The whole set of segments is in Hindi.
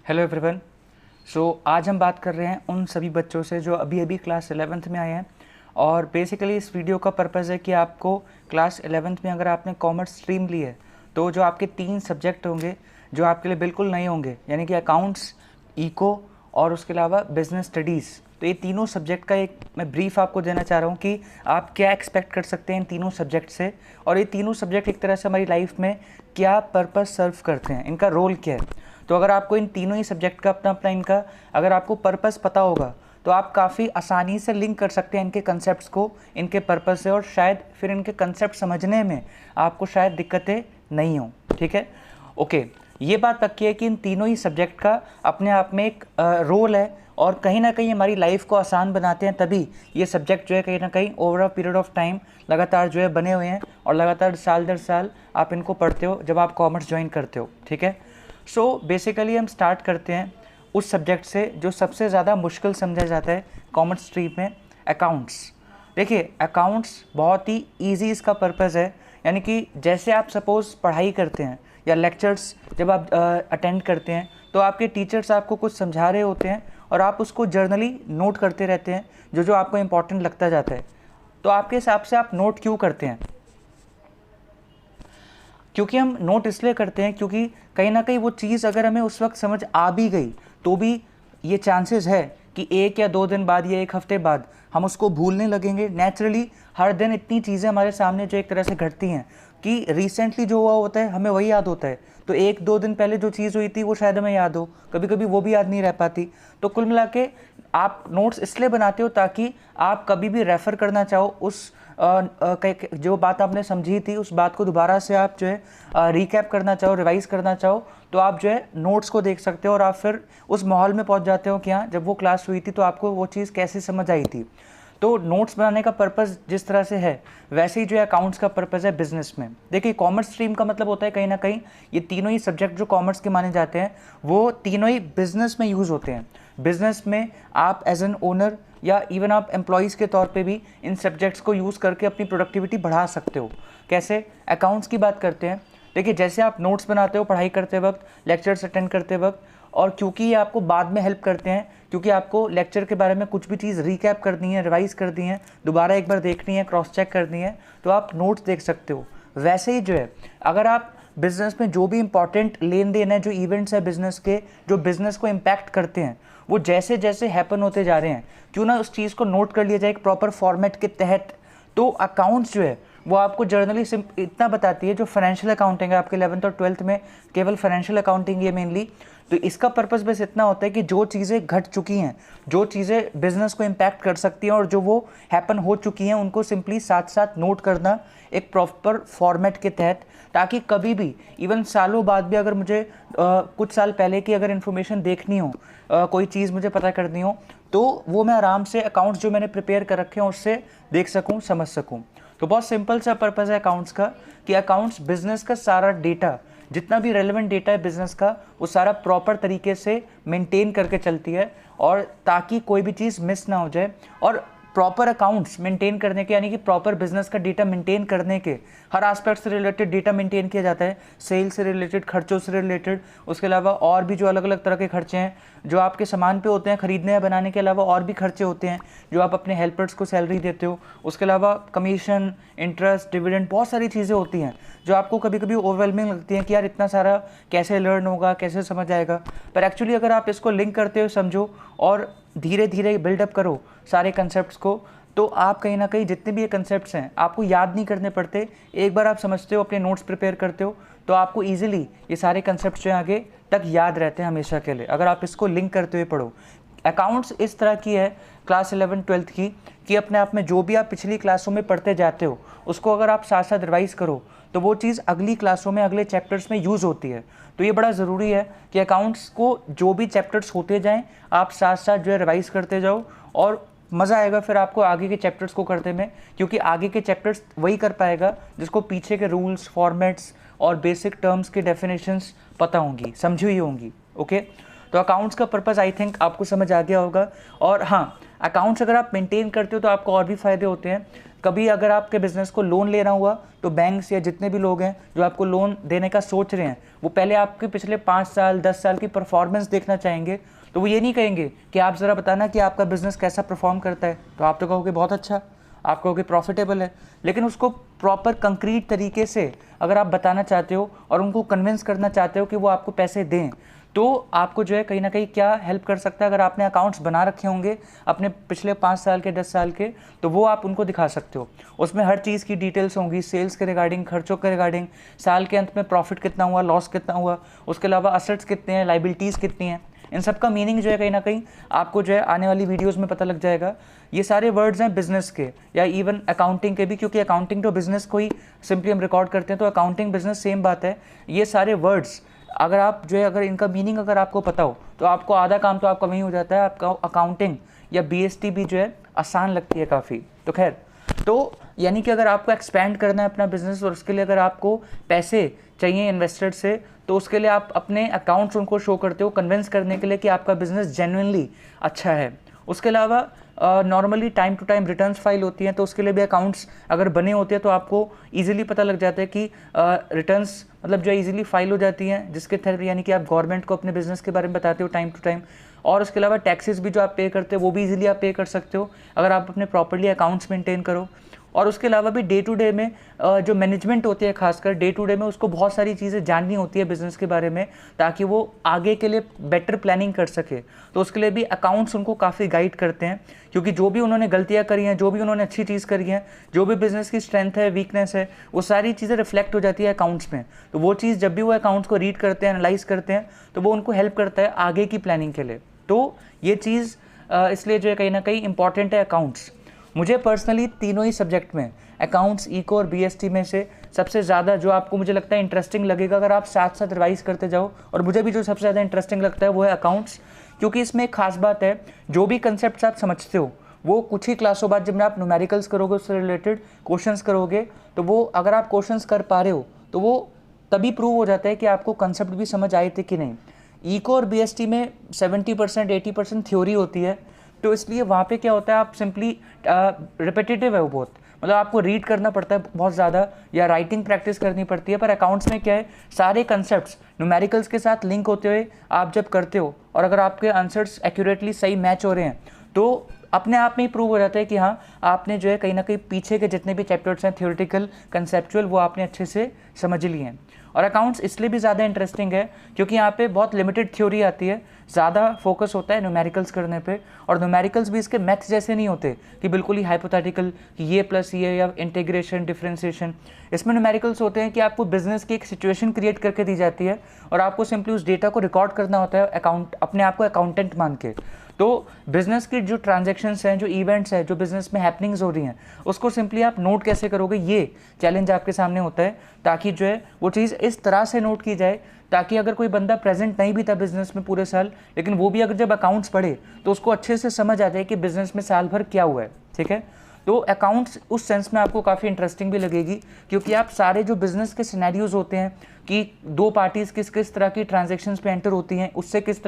Hello everyone. आज हम बात कर रहे हैं उन सभी बच्चों से जो अभी अभी क्लास 11th में आए हैं। और बेसिकली इस वीडियो का पर्पज़ है कि आपको क्लास 11th में अगर आपने कॉमर्स स्ट्रीम ली है तो जो आपके 3 सब्जेक्ट होंगे जो आपके लिए बिल्कुल नए होंगे, यानी कि अकाउंट्स, इको और उसके अलावा बिजनेस स्टडीज़। तो ये तीनों सब्जेक्ट का एक मैं ब्रीफ आपको देना चाह रहा हूँ कि आप क्या एक्सपेक्ट कर सकते हैं इन तीनों सब्जेक्ट से, और ये तीनों सब्जेक्ट एक तरह से हमारी लाइफ में क्या पर्पस सर्व करते हैं, इनका रोल क्या है। तो अगर आपको इन तीनों ही सब्जेक्ट का अपना अपना इनका अगर आपको पर्पस पता होगा तो आप काफ़ी आसानी से लिंक कर सकते हैं इनके कंसेप्ट्स को इनके पर्पस से, और शायद फिर इनके कंसेप्ट समझने में आपको शायद दिक्कतें नहीं हों। ठीक है, ओके। ये बात पक्की है कि इन तीनों ही सब्जेक्ट का अपने आप में एक रोल है और कहीं ना कहीं हमारी लाइफ को आसान बनाते हैं। तभी ये सब्जेक्ट जो है कहीं ना कहीं over a period of time लगातार जो है बने हुए हैं और लगातार साल दर साल आप इनको पढ़ते हो जब आप कॉमर्स ज्वाइन करते हो। ठीक है, बेसिकली हम स्टार्ट करते हैं उस सब्जेक्ट से जो सबसे ज़्यादा मुश्किल समझा जाता है कॉमर्स स्ट्रीम में, अकाउंट्स। देखिए, अकाउंट्स बहुत ही इजी इसका पर्पज़ है, यानी कि जैसे आप सपोज़ पढ़ाई करते हैं या लेक्चर्स जब आप अटेंड करते हैं तो आपके टीचर्स आपको कुछ समझा रहे होते हैं और आप उसको जर्नली नोट करते रहते हैं जो जो आपको इम्पॉर्टेंट लगता जाता है। तो आपके हिसाब से आप नोट क्यों करते हैं? क्योंकि हम नोट इसलिए करते हैं क्योंकि कहीं ना कहीं वो चीज़ अगर हमें उस वक्त समझ आ भी गई तो भी ये चांसेस है कि 1 या 2 दिन बाद या 1 हफ्ते बाद हम उसको भूलने लगेंगे। नेचुरली हर दिन इतनी चीज़ें हमारे सामने जो एक तरह से घटती हैं कि रिसेंटली जो हुआ होता है हमें वही याद होता है, तो 1-2 दिन पहले जो चीज़ हुई थी वो शायद हमें याद हो, कभी कभी वो भी याद नहीं रह पाती। तो कुल मिला के आप नोट्स इसलिए बनाते हो ताकि आप कभी भी रेफ़र करना चाहो उस जो बात आपने समझी थी उस बात को दोबारा से आप जो है रिकैप करना चाहो, रिवाइज़ करना चाहो, तो आप जो है नोट्स को देख सकते हो और आप फिर उस माहौल में पहुंच जाते हो कि हाँ, जब वो क्लास हुई थी तो आपको वो चीज़ कैसे समझ आई थी। तो नोट्स बनाने का पर्पज़ जिस तरह से है वैसे ही जो है अकाउंट्स का पर्पज़ है बिजनेस में। देखिए, कॉमर्स स्ट्रीम का मतलब होता है कहीं ना कहीं ये तीनों ही सब्जेक्ट जो कॉमर्स के माने जाते हैं वो तीनों ही बिजनेस में यूज़ होते हैं। बिजनेस में आप एज एन ओनर या इवन आप एम्प्लॉयज़ के तौर पे भी इन सब्जेक्ट्स को यूज़ करके अपनी प्रोडक्टिविटी बढ़ा सकते हो। कैसे? अकाउंट्स की बात करते हैं। देखिए, जैसे आप नोट्स बनाते हो पढ़ाई करते वक्त, लेक्चर्स अटेंड करते वक्त, और क्योंकि ये आपको बाद में हेल्प करते हैं, क्योंकि आपको लेक्चर के बारे में कुछ भी चीज़ रिकैप करनी है, रिवाइज़ करनी है, दोबारा एक बार देखनी है, क्रॉस चेक करनी है, तो आप नोट्स देख सकते हो। वैसे ही जो है अगर आप बिज़नेस में जो भी इंपॉर्टेंट लेन देन है, जो इवेंट्स है बिज़नेस के, जो बिज़नेस को इम्पैक्ट करते हैं, वो जैसे जैसे हैपन होते जा रहे हैं, क्यों ना उस चीज़ को नोट कर लिया जाए एक प्रॉपर फॉर्मेट के तहत। तो अकाउंट्स जो है वो आपको जर्नली इतना बताती है, जो फाइनेंशियल अकाउंटिंग है आपके 11th और 12th में केवल फाइनेंशियल अकाउंटिंग है मेनली। तो इसका पर्पस बस इतना होता है कि जो चीज़ें घट चुकी हैं, जो चीज़ें बिजनेस को इम्पैक्ट कर सकती हैं और जो वो हैपन हो चुकी हैं, उनको सिंपली साथ साथ नोट करना एक प्रॉपर फॉर्मेट के तहत, ताकि कभी भी इवन सालों बाद भी अगर मुझे कुछ साल पहले की अगर इन्फॉर्मेशन देखनी हो, कोई चीज़ मुझे पता करनी हो, तो वो मैं आराम से अकाउंट्स जो मैंने प्रिपेयर कर रखे हैं उससे देख सकूं, समझ सकूं। तो बहुत सिंपल सा पर्पज़ है अकाउंट्स का कि अकाउंट्स बिजनेस का सारा डेटा, जितना भी रेलेवेंट डेटा है बिजनेस का, वो सारा प्रॉपर तरीके से मेंटेन करके चलती है, और ताकि कोई भी चीज़ मिस ना हो जाए। और प्रॉपर अकाउंट्स मेंटेन करने के, यानी कि प्रॉपर बिजनेस का डेटा मेंटेन करने के हर एस्पेक्ट से रिलेटेड डेटा मेंटेन किया जाता है। सेल से रिलेटेड, खर्चों से रिलेटेड, उसके अलावा और भी जो अलग अलग तरह के खर्चे हैं जो आपके सामान पे होते हैं खरीदने या बनाने के अलावा, और भी खर्चे होते हैं जो आप अपने हेल्पर्स को सैलरी देते हो, उसके अलावा कमीशन, इंटरेस्ट, डिविडेंड, बहुत सारी चीज़ें होती हैं जो आपको कभी कभी ओवरवेलमिंग लगती हैं कि यार इतना सारा कैसे लर्न होगा, कैसे समझ आएगा। पर एक्चुअली अगर आप इसको लिंक करते हो, समझो और धीरे धीरे बिल्डअप करो सारे कंसेप्ट्स को, तो आप कहीं ना कहीं जितने भी ये कंसेप्ट्स हैं आपको याद नहीं करने पड़ते। एक बार आप समझते हो, अपने नोट्स प्रिपेयर करते हो, तो आपको इजीली ये सारे कंसेप्ट्स जो हैं आगे तक याद रहते हैं हमेशा के लिए, अगर आप इसको लिंक करते हुए पढ़ो। अकाउंट्स इस तरह की है क्लास 11-12th की कि अपने आप में जो भी आप पिछली क्लासों में पढ़ते जाते हो उसको अगर आप साथ साथ रिवाइज़ करो तो वो चीज़ अगली क्लासों में, अगले चैप्टर्स में यूज़ होती है। तो ये बड़ा ज़रूरी है कि अकाउंट्स को जो भी चैप्टर्स होते जाएं आप साथ साथ जो है रिवाइज़ करते जाओ, और मज़ा आएगा फिर आपको आगे के चैप्टर्स को करने में, क्योंकि आगे के चैप्टर्स वही कर पाएगा जिसको पीछे के रूल्स, फॉर्मेट्स और बेसिक टर्म्स की डेफिनेशंस पता होंगी, समझी हुई होंगी। ओके, तो अकाउंट्स का पर्पज़ आई थिंक आपको समझ आ गया होगा। और हाँ, अकाउंट्स अगर आप मेंटेन करते हो तो आपको और भी फ़ायदे होते हैं। कभी अगर आपके बिज़नेस को लोन लेना हुआ तो बैंक्स या जितने भी लोग हैं जो आपको लोन देने का सोच रहे हैं, वो पहले आपके पिछले 5 साल 10 साल की परफॉर्मेंस देखना चाहेंगे। तो वो ये नहीं कहेंगे कि आप ज़रा बताना कि आपका बिज़नेस कैसा परफॉर्म करता है, तो आप तो कहोगे बहुत अच्छा, आप कहोगे प्रॉफिटेबल है। लेकिन उसको प्रॉपर कंक्रीट तरीके से अगर आप बताना चाहते हो और उनको कन्विंस करना चाहते हो कि वो आपको पैसे दें, तो आपको जो है कहीं ना कहीं क्या हेल्प कर सकता है, अगर आपने अकाउंट्स बना रखे होंगे अपने पिछले 5 साल के 10 साल के, तो वो आप उनको दिखा सकते हो। उसमें हर चीज़ की डिटेल्स होंगी, सेल्स के रिगार्डिंग, खर्चों के रिगार्डिंग, साल के अंत में प्रॉफिट कितना हुआ, लॉस कितना हुआ, उसके अलावा असेट्स कितने हैं, लाइबिलिटीज़ कितनी हैं। इन सब का मीनिंग जो है कहीं ना कहीं आपको जो है आने वाली वीडियोस में पता लग जाएगा। ये सारे वर्ड्स हैं बिजनेस के या इवन अकाउंटिंग के भी, क्योंकि अकाउंटिंग तो बिजनेस को ही सिंपली हम रिकॉर्ड करते हैं, तो अकाउंटिंग बिजनेस सेम बात है। ये सारे वर्ड्स अगर आप जो है अगर इनका मीनिंग अगर आपको पता हो तो आपको आधा काम तो आपका वहीं हो जाता है। आपका अकाउंटिंग या बीएसटी भी जो है आसान लगती है काफ़ी। तो खैर, तो यानी कि अगर आपको एक्सपैंड करना है अपना बिजनेस और उसके लिए अगर आपको पैसे चाहिए इन्वेस्टर्स से, तो उसके लिए आप अपने अकाउंट्स उनको शो करते हो कन्विंस करने के लिए कि आपका बिजनेस जेन्युइनली अच्छा है। उसके अलावा normally time to time returns file होती हैं, तो उसके लिए भी अकाउंट्स अगर बने होते हैं तो आपको इजीली पता लग जाता है कि रिटर्न्स मतलब जो इजीली फाइल हो जाती हैं, जिसके थ्रू यानी कि आप गवर्नमेंट को अपने बिजनेस के बारे में बताते हो टाइम टू टाइम। और उसके अलावा टैक्सेस भी जो आप पे करते हो वो भी इजीली आप पे कर सकते हो अगर आप अपने प्रॉपर्ली अकाउंट्स मेंटेन करो। और उसके अलावा भी डे टू डे में जो मैनेजमेंट होती है, खासकर डे टू डे में उसको बहुत सारी चीज़ें जाननी होती है बिज़नेस के बारे में, ताकि वो आगे के लिए बेटर प्लानिंग कर सके। तो उसके लिए भी अकाउंट्स उनको काफ़ी गाइड करते हैं, क्योंकि जो भी उन्होंने गलतियाँ करी हैं, जो भी उन्होंने अच्छी चीज़ करी है, जो भी बिज़नेस की स्ट्रेंथ है, वीकनेस है, वो सारी चीज़ें रिफ्लेक्ट हो जाती है अकाउंट्स में। तो वो चीज़ जब भी वो अकाउंट्स को रीड करते हैं, एनालाइज करते हैं, तो वो उनको हेल्प करता है आगे की प्लानिंग के लिए। तो ये चीज़ इसलिए जो है कहीं ना कहीं इंपॉर्टेंट है अकाउंट्स। मुझे पर्सनली तीनों ही सब्जेक्ट में अकाउंट्स, इको और बीएसटी में से सबसे ज़्यादा जो आपको मुझे लगता है इंटरेस्टिंग लगेगा अगर आप साथ साथ रिवाइज करते जाओ, और मुझे भी जो सबसे ज़्यादा इंटरेस्टिंग लगता है वो है अकाउंट्स। क्योंकि इसमें एक खास बात है, जो भी कंसेप्ट आप समझते हो वो कुछ ही क्लासों बाद जब आप न्यूमेरिकल्स करोगे, उससे रिलेटेड क्वेश्चंस करोगे, तो वो अगर आप क्वेश्चंस कर पा रहे हो तो वो तभी प्रूव हो जाता है कि आपको कंसेप्ट भी समझ आए थे कि नहीं। इको और बीएसटी में 70% 80% थ्योरी होती है, तो इसलिए वहाँ पे क्या होता है, आप सिंपली रिपीटेटिव है वो बहुत, मतलब आपको रीड करना पड़ता है बहुत ज़्यादा या राइटिंग प्रैक्टिस करनी पड़ती है। पर अकाउंट्स में क्या है, सारे कंसेप्ट्स न्यूमेरिकल्स के साथ लिंक होते हुए आप जब करते हो और अगर आपके आंसर्स एक्यूरेटली सही मैच हो रहे हैं, तो अपने आप में ही प्रूव हो जाता है कि हाँ, आपने जो है कहीं ना कहीं पीछे के जितने भी चैप्टर्स हैं थ्योरेटिकल, कंसेप्चुअल, वो आपने अच्छे से समझ लिए हैं। और अकाउंट्स इसलिए भी ज़्यादा इंटरेस्टिंग है क्योंकि यहाँ पे बहुत लिमिटेड थ्योरी आती है, ज़्यादा फोकस होता है न्यूमेरिकल्स करने पे। और न्यूमेरिकल्स भी इसके मैथ्स जैसे नहीं होते कि बिल्कुल ही हाइपोथेटिकल कि ये प्लस ये या इंटीग्रेशन, डिफरेंशिएशन। इसमें न्यूमेरिकल्स होते हैं कि आपको बिजनेस की एक सिचुएशन क्रिएट करके दी जाती है और आपको सिंपली उस डेटा को रिकॉर्ड करना होता है अपने आप को अकाउंटेंट मान के। तो बिजनेस की जो ट्रांजैक्शंस हैं, जो इवेंट्स हैं, जो बिजनेस में हैपनिंग्स हो रही हैं, उसको सिंपली आप नोट कैसे करोगे, ये चैलेंज आपके सामने होता है। ताकि जो है वो चीज़ इस तरह से नोट की जाए ताकि अगर कोई बंदा प्रेजेंट नहीं भी था बिजनेस में पूरे साल, लेकिन वो भी अगर जब अकाउंट्स पढ़े तो उसको अच्छे से समझ आ जाए कि बिजनेस में साल भर क्या हुआ है। ठीक है, तो अकाउंट्स उस सेंस में आपको काफ़ी इंटरेस्टिंग भी लगेगी क्योंकि आप सारे जो बिजनेस के सिनेरियोज होते हैं कि दो पार्टीज़ किस किस तरह की ट्रांजैक्शंस पे एंटर होती हैं, उससे किस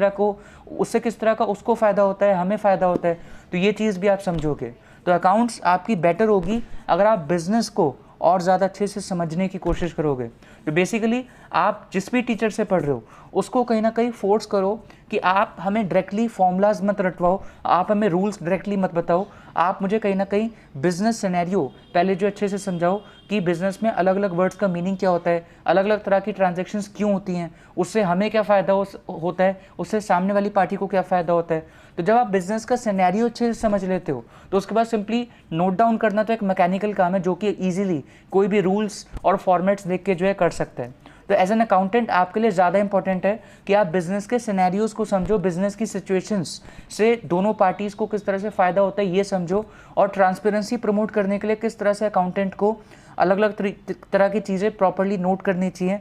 तरह का उसको फ़ायदा होता है, हमें फ़ायदा होता है, तो ये चीज़ भी आप समझोगे। तो अकाउंट्स आपकी बेटर होगी अगर आप बिज़नेस को और ज़्यादा अच्छे से समझने की कोशिश करोगे। तो बेसिकली आप जिस भी टीचर से पढ़ रहे हो उसको कहीं ना कहीं फोर्स करो कि आप हमें डायरेक्टली फॉर्मूलाज मत रटवाओ, आप हमें रूल्स डायरेक्टली मत बताओ, आप मुझे कहीं ना कहीं बिजनेस सिनेरियो पहले जो अच्छे से समझाओ कि बिजनेस में अलग अलग वर्ड्स का मीनिंग क्या होता है, अलग अलग तरह की ट्रांजैक्शंस क्यों होती हैं, उससे हमें क्या फ़ायदा होता है, उससे सामने वाली पार्टी को क्या फ़ायदा होता है। तो जब आप बिजनेस का सिनेरियो अच्छे से समझ लेते हो तो उसके बाद सिंपली नोट डाउन करना तो एक मैकेनिकल काम है जो कि ईजिली कोई भी रूल्स और फॉर्मेट्स देख के जो है कर सकता है। तो एज एन अकाउंटेंट आपके लिए ज़्यादा इंपॉर्टेंट है कि आप बिज़नेस के सिनेरियोज़ को समझो, बिज़नेस की सिचुएशंस से दोनों पार्टीज़ को किस तरह से फ़ायदा होता है ये समझो, और ट्रांसपेरेंसी प्रमोट करने के लिए किस तरह से अकाउंटेंट को अलग अलग तरह की चीज़ें प्रॉपरली नोट करनी चाहिए,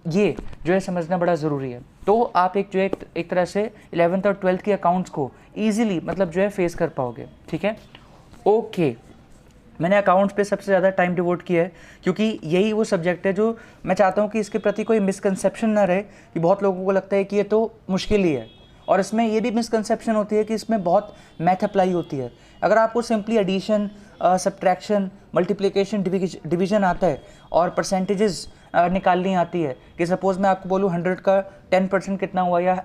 ये जो है समझना बड़ा ज़रूरी है। तो आप एक जो है एक तरह से 11th और 12th के अकाउंट्स को ईजिली मतलब जो है फेस कर पाओगे। ठीक है, ओके। मैंने अकाउंट्स पे सबसे ज़्यादा टाइम डिवोट किया है क्योंकि यही वो सब्जेक्ट है जो मैं चाहता हूँ कि इसके प्रति कोई मिसकंसेप्शन ना रहे कि बहुत लोगों को लगता है कि ये तो मुश्किल ही है, और इसमें ये भी मिसकंसेप्शन होती है कि इसमें बहुत मैथ अप्लाई होती है। अगर आपको simply addition, subtraction, multiplication, division आता है और परसेंटेजेस निकालनी आती है कि सपोज़ मैं आपको बोलूँ 100 का 10% कितना हुआ या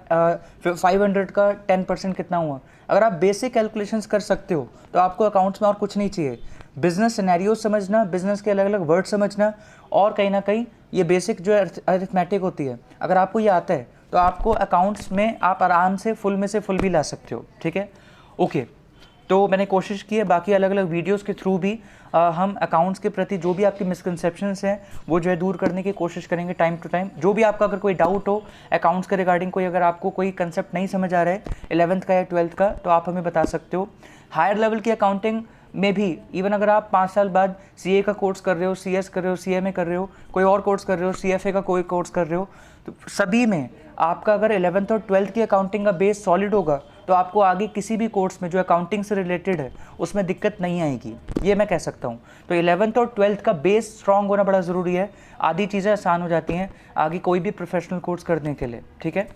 500 का 10% कितना हुआ, अगर आप बेसिक कैलकुलेशंस कर सकते हो तो आपको अकाउंट्स में और कुछ नहीं चाहिए। बिजनेस सिनेरियो समझना, बिजनेस के अलग अलग वर्ड समझना और कहीं ना कहीं ये बेसिक जो अरिथमेटिक होती है, अगर आपको ये आता है तो आपको अकाउंट्स में आप आराम से फुल भी ला सकते हो। ठीक है, ओके। तो मैंने कोशिश की है, बाकी अलग अलग वीडियोस के थ्रू भी हम अकाउंट्स के प्रति जो भी आपकी मिसकंसेप्शंस हैं वो जो है दूर करने की कोशिश करेंगे टाइम टू टाइम। जो भी आपका अगर कोई डाउट हो अकाउंट्स के रिगार्डिंग, कोई अगर आपको कोई कंसेप्ट नहीं समझ आ रहा है 11th का या 12th का, तो आप हमें बता सकते हो। हायर लेवल की अकाउंटिंग में भी इवन अगर आप 5 साल बाद CA का कोर्स कर रहे हो, CS कर रहे हो, CMA कर रहे हो, कोई और कोर्स कर रहे हो, CFA का कोई कोर्स कर रहे हो, तो सभी में आपका अगर 11th और 12th की अकाउंटिंग का बेस सॉलिड होगा तो आपको आगे किसी भी कोर्स में जो अकाउंटिंग से रिलेटेड है उसमें दिक्कत नहीं आएगी, ये मैं कह सकता हूँ। तो 11th और 12th का बेस स्ट्रांग होना बड़ा ज़रूरी है, आधी चीज़ें आसान हो जाती हैं आगे कोई भी प्रोफेशनल कोर्स करने के लिए। ठीक है,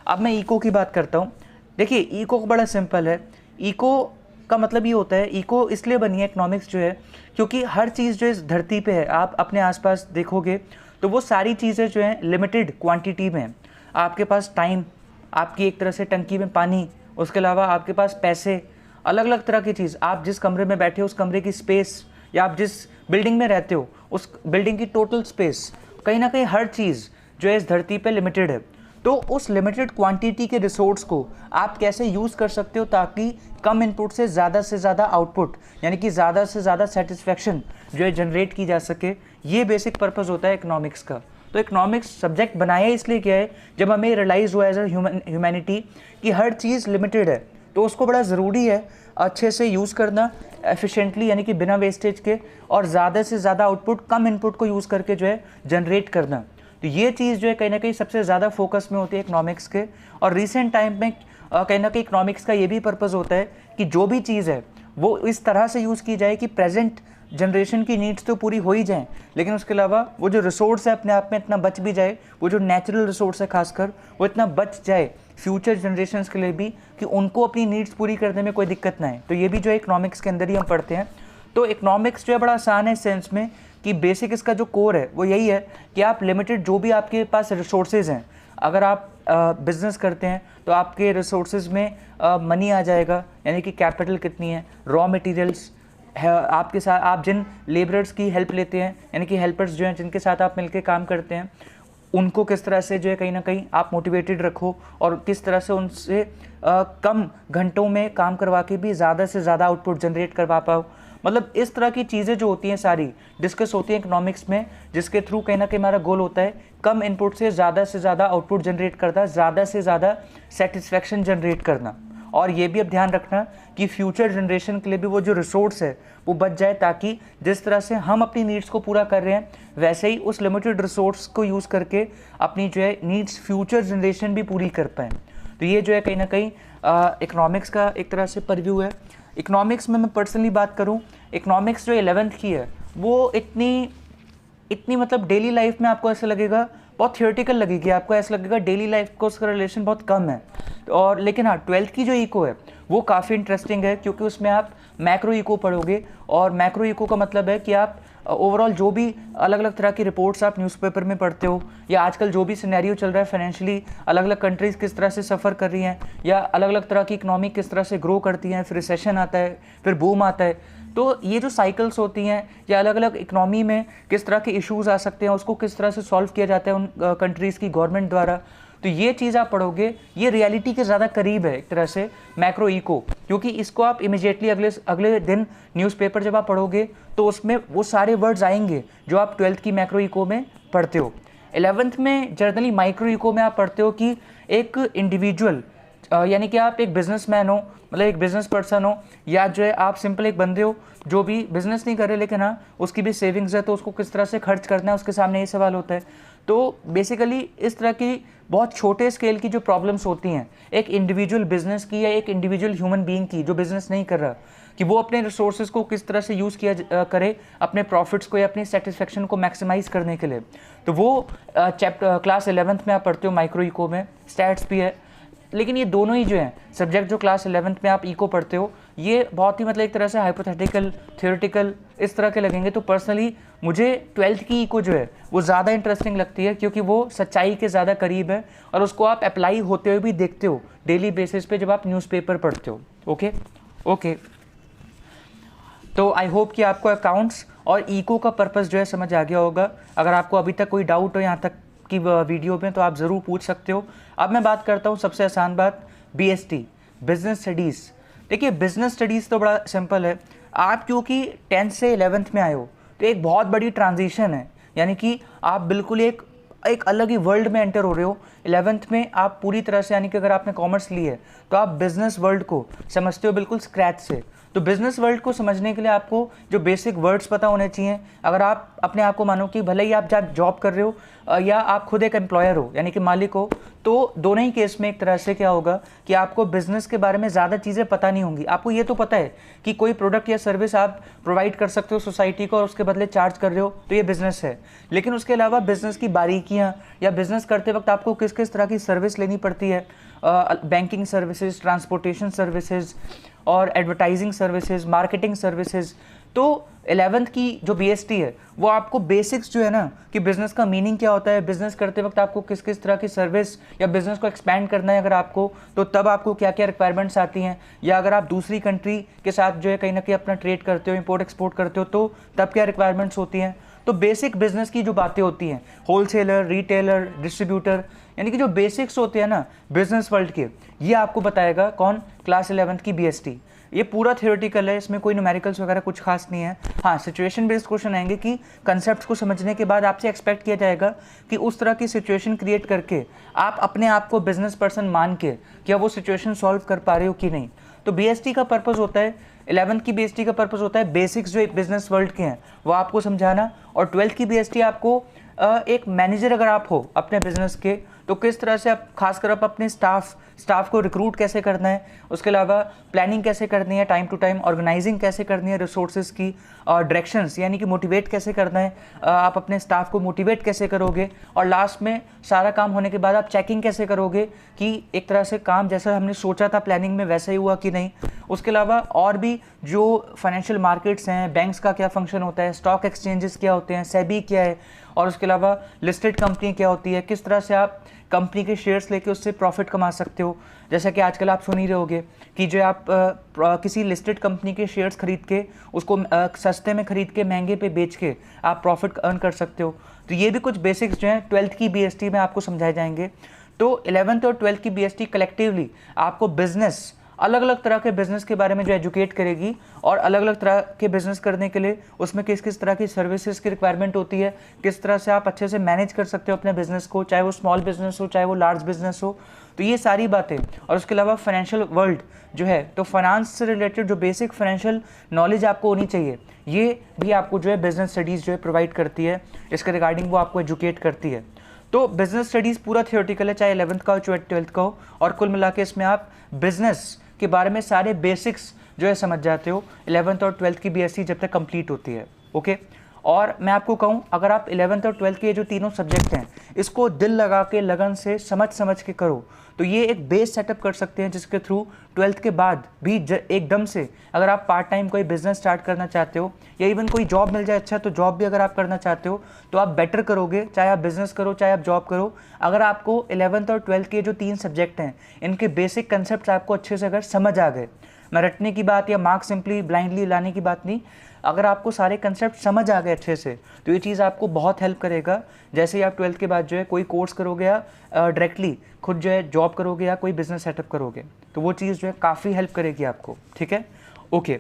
अब मैं इको की बात करता हूँ। देखिए, इको बड़ा सिंपल है। इको का मतलब ये होता है, इको इसलिए बनी है इकोनॉमिक्स जो है क्योंकि हर चीज़ जो इस धरती पे है, आप अपने आसपास देखोगे तो वो सारी चीज़ें जो हैं लिमिटेड क्वांटिटी में। आपके पास टाइम, आपकी एक तरह से टंकी में पानी, उसके अलावा आपके पास पैसे, अलग अलग तरह की चीज़, आप जिस कमरे में बैठे हो उस कमरे की स्पेस, या आप जिस बिल्डिंग में रहते हो उस बिल्डिंग की टोटल स्पेस, कहीं ना कहीं हर चीज़ जो है इस धरती पे लिमिटेड है। तो उस लिमिटेड क्वांटिटी के रिसोर्स को आप कैसे यूज़ कर सकते हो ताकि कम इनपुट से ज़्यादा आउटपुट, यानी कि ज़्यादा से ज़्यादा सेटिस्फैक्शन जो है जनरेट की जा सके, ये बेसिक पर्पस होता है इकोनॉमिक्स का। तो इकोनॉमिक्स सब्जेक्ट बनाया इसलिए क्या है, जब हमें रियलाइज़ हुआ एज अ ह्यूमैनिटी कि हर चीज़ लिमिटेड है तो उसको बड़ा ज़रूरी है अच्छे से यूज़ करना एफिशिएंटली, यानी कि बिना वेस्टेज के, और ज़्यादा से ज़्यादा आउटपुट कम इनपुट को यूज़ करके जो है जनरेट करना। तो ये चीज़ जो है कहीं ना कहीं सबसे ज़्यादा फोकस में होती है इकोनॉमिक्स के। और रिसेंट टाइम में कहीं ना कहीं इकोनॉमिक्स का ये भी पर्पज़ होता है कि जो भी चीज़ है वो इस तरह से यूज़ की जाए कि प्रेजेंट जनरेशन की नीड्स तो पूरी हो ही जाएं, लेकिन उसके अलावा वो जो रिसोर्स है अपने आप में इतना बच भी जाए, वो जो नेचुरल रिसोर्स है खासकर, वो इतना बच जाए फ्यूचर जनरेशन्स के लिए भी कि उनको अपनी नीड्स पूरी करने में कोई दिक्कत ना है। तो ये भी जो है इकोनॉमिक्स के अंदर ही हम पढ़ते हैं। तो इकोनॉमिक्स जो है बड़ा आसान है इस सेंस में कि बेसिक इसका जो कोर है वो यही है कि आप लिमिटेड जो भी आपके पास रिसोर्सेज हैं, अगर आप बिज़नेस करते हैं तो आपके रिसोर्सेज में मनी आ जाएगा, यानी कि कैपिटल कितनी है, रॉ मटेरियल्स है, आपके साथ आप जिन लेबरर्स की हेल्प लेते हैं, यानी कि हेल्पर्स जो हैं जिनके साथ आप मिलकर काम करते हैं, उनको किस तरह से जो है कहीं ना कहीं आप मोटिवेटेड रखो और किस तरह से उनसे कम घंटों में काम करवा के भी ज़्यादा से ज़्यादा आउटपुट जनरेट करवा पाओ। मतलब इस तरह की चीज़ें जो होती हैं सारी डिस्कस होती हैं इकोनॉमिक्स में, जिसके थ्रू कहीं ना कहीं हमारा गोल होता है कम इनपुट से ज़्यादा आउटपुट जनरेट करना, ज़्यादा से ज़्यादा सेटिस्फैक्शन जनरेट करना। और ये भी अब ध्यान रखना कि फ्यूचर जनरेशन के लिए भी वो जो रिसोर्स है वो बच जाए, ताकि जिस तरह से हम अपनी नीड्स को पूरा कर रहे हैं वैसे ही उस लिमिटेड रिसोर्स को यूज़ करके अपनी जो है नीड्स फ्यूचर जनरेशन भी पूरी कर पाएँ। तो ये जो है कहीं ना कहीं इकोनॉमिक्स का एक तरह से परव्यू है। इकोनॉमिक्स में मैं पर्सनली बात करूं, इकोनॉमिक्स जो 11th की है वो इतनी मतलब डेली लाइफ में आपको ऐसा लगेगा बहुत थियोरेटिकल लगेगी, आपको ऐसा लगेगा डेली लाइफ को उसका रिलेशन बहुत कम है। और लेकिन हाँ, 12th की जो इको है वो काफ़ी इंटरेस्टिंग है क्योंकि उसमें आप मैक्रो इको पढ़ोगे। और मैक्रो इको का मतलब है कि आप ओवरऑल जो भी अलग अलग तरह की रिपोर्ट्स आप न्यूज़पेपर में पढ़ते हो, या आजकल जो भी सिनेरियो चल रहा है फाइनेंशियली, अलग अलग कंट्रीज़ किस तरह से सफ़र कर रही हैं, या अलग अलग तरह की इकनॉमी किस तरह से ग्रो करती हैं, फिर रिसेशन आता है, फिर बूम आता है, तो ये जो साइकिल्स होती हैं या अलग अलग इकनॉमी में किस तरह के इश्यूज़ आ सकते हैं, उसको किस तरह से सॉल्व किया जाता है उन कंट्रीज़ की गवर्नमेंट द्वारा, तो ये चीज़ आप पढ़ोगे। ये रियलिटी के ज़्यादा करीब है एक तरह से मैक्रो इको, क्योंकि इसको आप इमीडिएटली अगले दिन न्यूज़पेपर जब आप पढ़ोगे तो उसमें वो सारे वर्ड्स आएंगे जो आप 12th की मैक्रो इको में पढ़ते हो। 11th में जनरली माइक्रो इको में आप पढ़ते हो कि एक इंडिविजुअल, यानी कि आप एक बिजनेसमैन हो, मतलब एक बिजनेस पर्सन हो, या जो है आप सिंपल एक बंदे हो जो भी बिजनेस नहीं कर रहे लेकिन हाँ उसकी भी सेविंग्स है, तो उसको किस तरह से खर्च करना है उसके सामने ये सवाल होता है। तो बेसिकली इस तरह की बहुत छोटे स्केल की जो प्रॉब्लम्स होती हैं एक इंडिविजुअल बिजनेस की या एक इंडिविजुअल ह्यूमन बीइंग की जो बिजनेस नहीं कर रहा, कि वो अपने रिसोर्सेज को किस तरह से यूज़ किया करे अपने प्रॉफिट्स को या अपनी सेटिस्फेक्शन को मैक्सिमाइज़ करने के लिए, तो वो क्लास 11th में आप पढ़ते हो माइक्रो इको में। स्टैट्स भी है, लेकिन ये दोनों ही जो हैं सब्जेक्ट जो क्लास 11th में आप इको पढ़ते हो, ये बहुत ही मतलब एक तरह से हाइपोथेटिकल, थियोरेटिकल इस तरह के लगेंगे। तो पर्सनली मुझे 12th की इको जो है वो ज़्यादा इंटरेस्टिंग लगती है, क्योंकि वो सच्चाई के ज़्यादा करीब है और उसको आप अप्लाई होते हुए भी देखते हो डेली बेसिस पे जब आप न्यूज़पेपर पढ़ते हो। ओके, तो आई होप कि आपको अकाउंट्स और इको का पर्पस जो है समझ आ गया होगा। अगर आपको अभी तक कोई डाउट हो यहाँ तक की वीडियो में तो आप ज़रूर पूछ सकते हो। अब मैं बात करता हूँ सबसे आसान बात, BST, बिजनेस स्टडीज़। देखिए बिजनेस स्टडीज़ तो बड़ा सिंपल है। आप क्योंकि 10th से 11th में आए हो तो एक बहुत बड़ी ट्रांजिशन है, यानी कि आप बिल्कुल एक अलग ही वर्ल्ड में एंटर हो रहे हो। 11th में आप पूरी तरह से, यानी कि अगर आपने कॉमर्स ली है तो आप बिजनेस वर्ल्ड को समझते हो बिल्कुल स्क्रैच से। तो बिजनेस वर्ल्ड को समझने के लिए आपको जो बेसिक वर्ड्स पता होने चाहिए। अगर आप अपने आप को मानो कि भले ही आप जब जॉब कर रहे हो या आप खुद एक एम्प्लॉयर हो यानी कि मालिक हो, तो दोनों ही केस में एक तरह से क्या होगा कि आपको बिजनेस के बारे में ज़्यादा चीज़ें पता नहीं होंगी। आपको ये तो पता है कि कोई प्रोडक्ट या सर्विस आप प्रोवाइड कर सकते हो सोसाइटी को और उसके बदले चार्ज कर रहे हो, तो ये बिजनेस है। लेकिन उसके अलावा बिजनेस की बारीकियाँ या बिजनेस करते वक्त आपको किस किस तरह की सर्विस लेनी पड़ती है, बैंकिंग सर्विसेज, ट्रांसपोर्टेशन सर्विसेज और एडवर्टाइजिंग सर्विसेज, मार्केटिंग सर्विसेज। तो 11th की जो BST है वो आपको बेसिक्स जो है ना कि बिज़नेस का मीनिंग क्या होता है, बिज़नेस करते वक्त आपको किस किस तरह की सर्विस या बिज़नेस को एक्सपैंड करना है अगर आपको, तो तब आपको क्या क्या रिक्वायरमेंट्स आती हैं, या अगर आप दूसरी कंट्री के साथ जो है कहीं ना कहीं अपना ट्रेड करते हो, इंपोर्ट एक्सपोर्ट करते हो, तो तब क्या रिक्वायरमेंट्स होती हैं। तो बेसिक बिजनेस की जो बातें होती हैं, होलसेलर, रिटेलर, डिस्ट्रीब्यूटर, यानी कि जो बेसिक्स होते हैं ना बिजनेस वर्ल्ड के, ये आपको बताएगा कौन, क्लास 11th की BST। ये पूरा थियोरेटिकल है, इसमें कोई न्यूमेरिकल्स वगैरह कुछ खास नहीं है। हाँ, सिचुएशन बेस्ड क्वेश्चन आएंगे कि कंसेप्ट्स को समझने के बाद आपसे एक्सपेक्ट किया जाएगा कि उस तरह की सिचुएशन क्रिएट करके आप अपने आप को बिजनेस पर्सन मान के क्या वो सिचुएशन सॉल्व कर पा रहे हो कि नहीं। तो BST का पर्पज़ होता है, 11th की BST का पर्पज़ होता है बेसिक्स जो बिजनेस वर्ल्ड के हैं वो आपको समझाना, और 12th की BST आपको एक मैनेजर अगर आप हो अपने बिजनेस के, तो किस तरह से आप खासकर आप अपने स्टाफ को रिक्रूट कैसे करना है, उसके अलावा प्लानिंग कैसे करनी है टाइम टू टाइम, ऑर्गेनाइजिंग कैसे करनी है रिसोर्सेज की, और डायरेक्शंस यानी कि मोटिवेट कैसे करना है, आप अपने स्टाफ को मोटिवेट कैसे करोगे, और लास्ट में सारा काम होने के बाद आप चेकिंग कैसे करोगे कि एक तरह से काम जैसा हमने सोचा था प्लानिंग में वैसा ही हुआ कि नहीं। उसके अलावा और भी जो फाइनेंशियल मार्केट्स हैं, बैंक्स का क्या फंक्शन होता है, स्टॉक एक्सचेंजेस क्या होते हैं, सेबी क्या है, और उसके अलावा लिस्टेड कंपनी क्या होती है, किस तरह से आप कंपनी के शेयर्स लेके उससे प्रॉफिट कमा सकते हो। जैसा कि आजकल आप सुन ही रहे होगे कि जो आप किसी लिस्टेड कंपनी के शेयर्स खरीद के उसको सस्ते में खरीद के महंगे पे बेच के आप प्रॉफिट अर्न कर सकते हो। तो ये भी कुछ बेसिक्स जो हैं 12th की BST में आपको समझाए जाएंगे। तो 11th और 12th की BST कलेक्टिवली आपको बिजनेस, अलग अलग तरह के बिज़नेस के बारे में जो एजुकेट करेगी, और अलग अलग तरह के बिज़नेस करने के लिए उसमें किस किस तरह की सर्विसेज की रिक्वायरमेंट होती है, किस तरह से आप अच्छे से मैनेज कर सकते हो अपने बिज़नेस को, चाहे वो स्मॉल बिज़नेस हो चाहे वो लार्ज बिज़नेस हो। तो ये सारी बातें, और उसके अलावा फाइनेंशियल वर्ल्ड जो है, तो फाइनेंस से रिलेटेड जो बेसिक फाइनेंशियल नॉलेज आपको होनी चाहिए, ये भी आपको जो है बिज़नेस स्टडीज़ जो है प्रोवाइड करती है, इसके रिगार्डिंग वो आपको एजुकेट करती है। तो बिज़नेस स्टडीज़ पूरा थियोरेटिकल है, चाहे 11th का हो चाहे 12th का हो, और कुल मिला के इसमें आप बिज़नेस के बारे में सारे बेसिक्स जो है समझ जाते हो 11th और 12th की BST जब तक कंप्लीट होती है। ओके, और मैं आपको कहूँ अगर आप 11th और 12th के जो तीनों सब्जेक्ट हैं इसको दिल लगा के लगन से समझ के करो, तो ये एक बेस सेटअप कर सकते हैं जिसके थ्रू 12th के बाद भी एकदम से अगर आप पार्ट टाइम कोई बिजनेस स्टार्ट करना चाहते हो, या इवन कोई जॉब मिल जाए अच्छा, तो जॉब भी अगर आप करना चाहते हो तो आप बेटर करोगे, चाहे आप बिजनेस करो चाहे आप जॉब करो। अगर आपको 11th और 12th के जो 3 सब्जेक्ट हैं इनके बेसिक कंसेप्ट आपको अच्छे से अगर समझ आ गए, मैं रटने की बात या मार्क्स सिंपली ब्लाइंडली लाने की बात नहीं, अगर आपको सारे कंसेप्ट समझ आ गए अच्छे से तो ये चीज़ आपको बहुत हेल्प करेगा। जैसे ही आप 12th के बाद जो है कोई कोर्स करोगे या डायरेक्टली खुद जो है जॉब करोगे या कोई बिजनेस सेटअप करोगे, तो वो चीज़ जो है काफ़ी हेल्प करेगी आपको। ठीक है, ओके,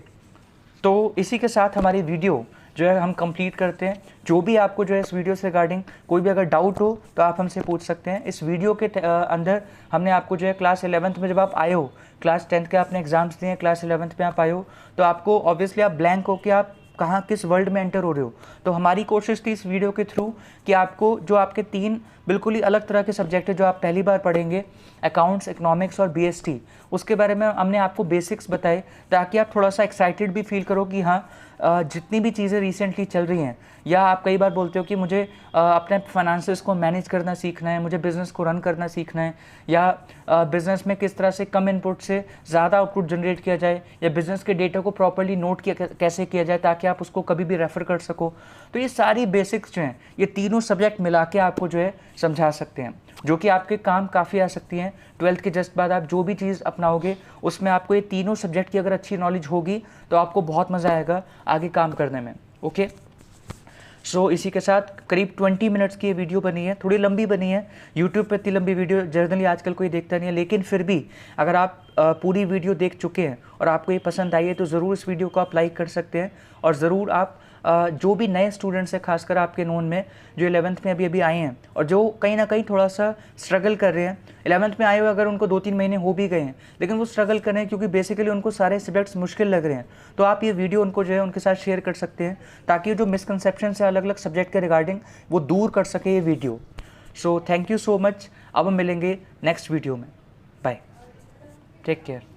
तो इसी के साथ हमारी वीडियो जो है हम कंप्लीट करते हैं। जो भी आपको जो है इस वीडियो से रिगार्डिंग कोई भी अगर डाउट हो तो आप हमसे पूछ सकते हैं। इस वीडियो के अंदर हमने आपको जो है क्लास 11th में जब आप आए हो, क्लास 10th के आपने एग्जाम्स दिए हैं, क्लास 11th में आप आए हो, तो आपको ऑब्वियसली आप ब्लैंक हो कि आप कहाँ किस वर्ल्ड में एंटर हो रहे हो। तो हमारी कोशिश थी इस वीडियो के थ्रू कि आपको जो आपके 3 बिल्कुल ही अलग तरह के सब्जेक्ट है जो आप पहली बार पढ़ेंगे, अकाउंट्स, इकोनॉमिक्स और BST, उसके बारे में हमने आपको बेसिक्स बताए ताकि आप थोड़ा सा एक्साइटेड भी फील करो कि हाँ जितनी भी चीज़ें रिसेंटली चल रही हैं, या आप कई बार बोलते हो कि मुझे अपने फाइनेंसेस को मैनेज करना सीखना है, मुझे बिज़नेस को रन करना सीखना है, या बिज़नेस में किस तरह से कम इनपुट से ज़्यादा आउटपुट जनरेट किया जाए, या बिज़नेस के डेटा को प्रॉपर्ली नोट किया कैसे किया जाए ताकि आप उसको कभी भी रेफ़र कर सको। तो ये सारी बेसिक्स जो हैं, ये तीनों सब्जेक्ट मिला के आपको जो है समझा सकते हैं, जो कि आपके काम काफ़ी आ सकती हैं। 12th के जस्ट बाद आप जो भी चीज़ अपनाओगे उसमें आपको ये तीनों सब्जेक्ट की अगर अच्छी नॉलेज होगी तो आपको बहुत मज़ा आएगा आगे काम करने में। ओके, सो इसी के साथ करीब 20 मिनट्स की ये वीडियो बनी है, थोड़ी लंबी बनी है। यूट्यूब पे इतनी लंबी वीडियो जनरली आजकल कोई देखता नहीं है, लेकिन फिर भी अगर आप पूरी वीडियो देख चुके हैं और आपको ये पसंद आई है तो ज़रूर इस वीडियो को आप लाइक कर सकते हैं। और ज़रूर आप जो भी नए स्टूडेंट्स हैं, खासकर आपके नोन में जो 11th में अभी आए हैं और जो कहीं ना कहीं थोड़ा सा स्ट्रगल कर रहे हैं, 11th में आए हुए अगर उनको 2-3 महीने हो भी गए हैं लेकिन वो स्ट्रगल कर रहे हैं क्योंकि बेसिकली उनको सारे सब्जेक्ट्स मुश्किल लग रहे हैं, तो आप ये वीडियो उनको जो है उनके साथ शेयर कर सकते हैं ताकि जो मिसकंसेप्शन है अलग अलग सब्जेक्ट के रिगार्डिंग वो दूर कर सके ये video. So thank you so much. अब हम मिलेंगे नेक्स्ट वीडियो में। Bye, take care.